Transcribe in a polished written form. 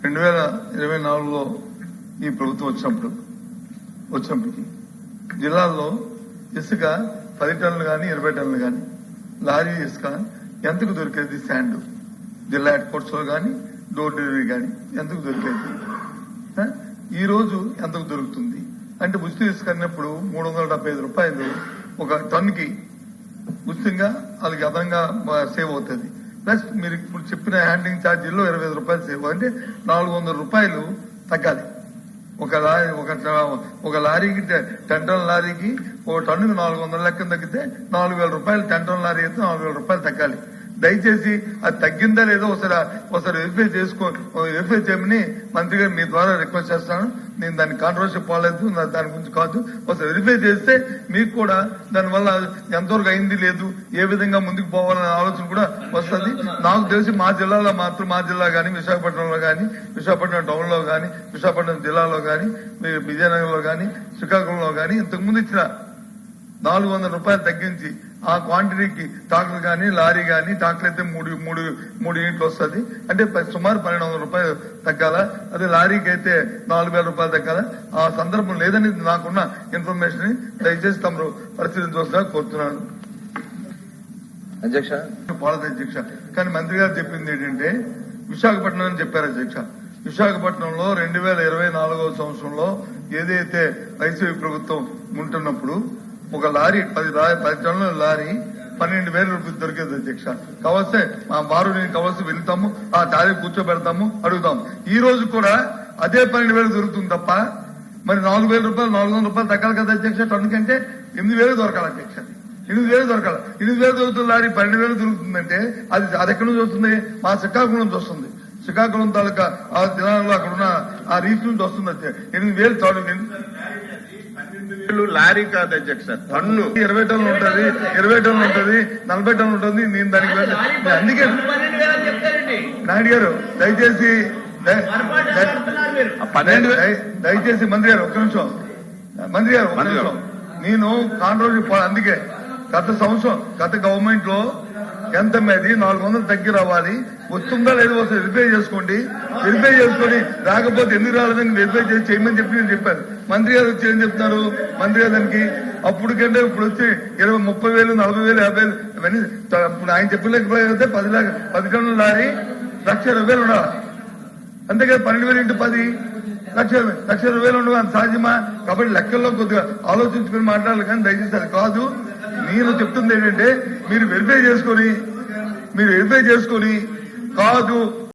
2024లో ఈ ప్రభుత్వం వచ్చినప్పటికి జిల్లాల్లో ఇసుక 10 టన్నులు కానీ 20 టన్నులు కానీ లారీ ఇసుక ఎంతకు దొరికేది? శాండ్ జిల్లా హెడ్ క్వార్టర్స్ లో కానీ డోర్ డెలివరీ కానీ ఎంతకు దొరికేది? ఈ రోజు ఎంతకు దొరుకుతుంది అంటే ఉచిత ఇసుక అన్నప్పుడు 375 రూపాయలు ఒక టన్నుకి ఉచితంగా వాళ్ళకి అదనంగా సేవ్ అవుతుంది. ప్లస్ మీరు ఇప్పుడు చెప్పిన హ్యాండ్లింగ్ ఛార్జీల్లో 25 రూపాయలు సేవ్ అంటే 400 రూపాయలు తగ్గాలి. ఒక లారీకి 10 టన్నుల లారీకి ఒక టన్నుకు 400 లెక్కన తగ్గితే 4,000 రూపాయలు. 10 టన్నుల లారీ అయితే 4,000 రూపాయలు తగ్గాలి. దయచేసి అది తగ్గిందా లేదో ఒకసారి వెరిఫై చేయమని మంత్రి గారు మీ ద్వారా రిక్వెస్ట్ చేస్తాను. నేను దాన్ని కాంట్రవర్సీ పోలేదు, దాని గురించి కాదు. ఒకసారి వెరిఫై చేస్తే మీకు కూడా దానివల్ల ఎంతవరకు అయింది లేదు ఏ విధంగా ముందుకు పోవాలనే ఆలోచన కూడా వస్తుంది. నాకు తెలిసి మా జిల్లాలో మాత్రం మా జిల్లా కానీ విశాఖపట్నంలో కానీ విశాఖపట్నం టౌన్ లో కానీ విశాఖపట్నం జిల్లాలో కానీ విజయనగరంలో కానీ శ్రీకాకుళంలో కానీ ఇంతకుముందు ఇచ్చిన 400 రూపాయలు తగ్గించి ఆ క్వాంటిటీకి ట్రాక్టర్ కానీ లారీ కానీ ట్రాక్టర్ అయితే మూడు యూనిట్లు వస్తుంది అంటే సుమారు 1,200 రూపాయలు తగ్గాల. అదే లారీకి అయితే 4,000 రూపాయలు తగ్గాల. ఆ సందర్భం లేదని నాకున్న ఇన్ఫర్మేషన్ ని దయచేసి తమరు పరిశీలించవలసిగా కోరుతున్నాను. అధ్యక్ష అధ్యక్ష కానీ మంత్రి గారు చెప్పింది ఏంటంటే విశాఖపట్నం అని చెప్పారు అధ్యక్ష. విశాఖపట్నంలో 2024 సంవత్సరంలో ఏదైతే వైసీపీ ప్రభుత్వం ఉంటున్నప్పుడు ఒక లారీ 10 టన్నుల లారీ 12,000 రూపాయలు దొరికేది అధ్యక్ష. కావస్తే మా వారు నేను కావలసి వెళ్తాము, ఆ లారీ కూర్చోబెడతాము, అడుగుతాము. ఈ రోజు కూడా అదే 12,000 దొరుకుతుంది తప్ప మరి 4,000 రూపాయలు 400 రూపాయలు తగ్గాలి కదా అధ్యక్ష. టన్ను కంటే 8,000 దొరకాలి అధ్యక్ష. 8,000 దొరకాలి. 8,000 దొరుకుతుంది లారీ 12,000 దొరుకుతుందంటే అది ఎక్కడి నుంచి వస్తుంది? మా శ్రీకాకుళం నుంచి వస్తుంది. శ్రీకాకుళం తాలూకా ఆ జిల్లాలో అక్కడ ఉన్న ఆ రీచ్ నుంచి వస్తుంది అధ్యక్ష. 8,000 లారీ కాదు అధ్యక్ష, టన్ను 20 టన్నులు ఉంటుంది, 20 టన్నులు ఉంటుంది, 40 టన్నులు ఉంటుంది. నేను దానికి అందుకే నాయుడు గారు దయచేసి మంత్రి గారు ఒక్క నిమిషం నేను కాంట్రవర్సీ అందుకే గత గవర్నమెంట్ లో ఎంత మీద 400 తగ్గి రావాలి. వస్తుందా లేదో ఒకసారి వెరిఫై చేసుకొని రాకపోతే ఎందుకు రాలేదని వెరిఫై చేసి చేయమని చెప్పి నేను చెప్పాను. మంత్రి గారు వచ్చి ఏం చెప్తున్నారు? మంత్రి గారు దానికి అప్పుడు కంటే ఇప్పుడు వచ్చి 30,000, 40,000, 50,000 ఇవన్నీ ఇప్పుడు ఆయన చెప్పలేకపోతే 10 టన్నుల లారీ 1,20,000 ఉండాలి. అంతేకాదు 12,000 × 10 1,20,000 ఉండవు. అంత సాధ్యమా? కాబట్టి లెక్కల్లో కొద్దిగా ఆలోచించుకుని మాట్లాడాలి. కానీ దయచేసి అది కాదు. నేను చెప్తుంది ఏంటంటే మీరు వెరిఫై చేసుకొని కాదు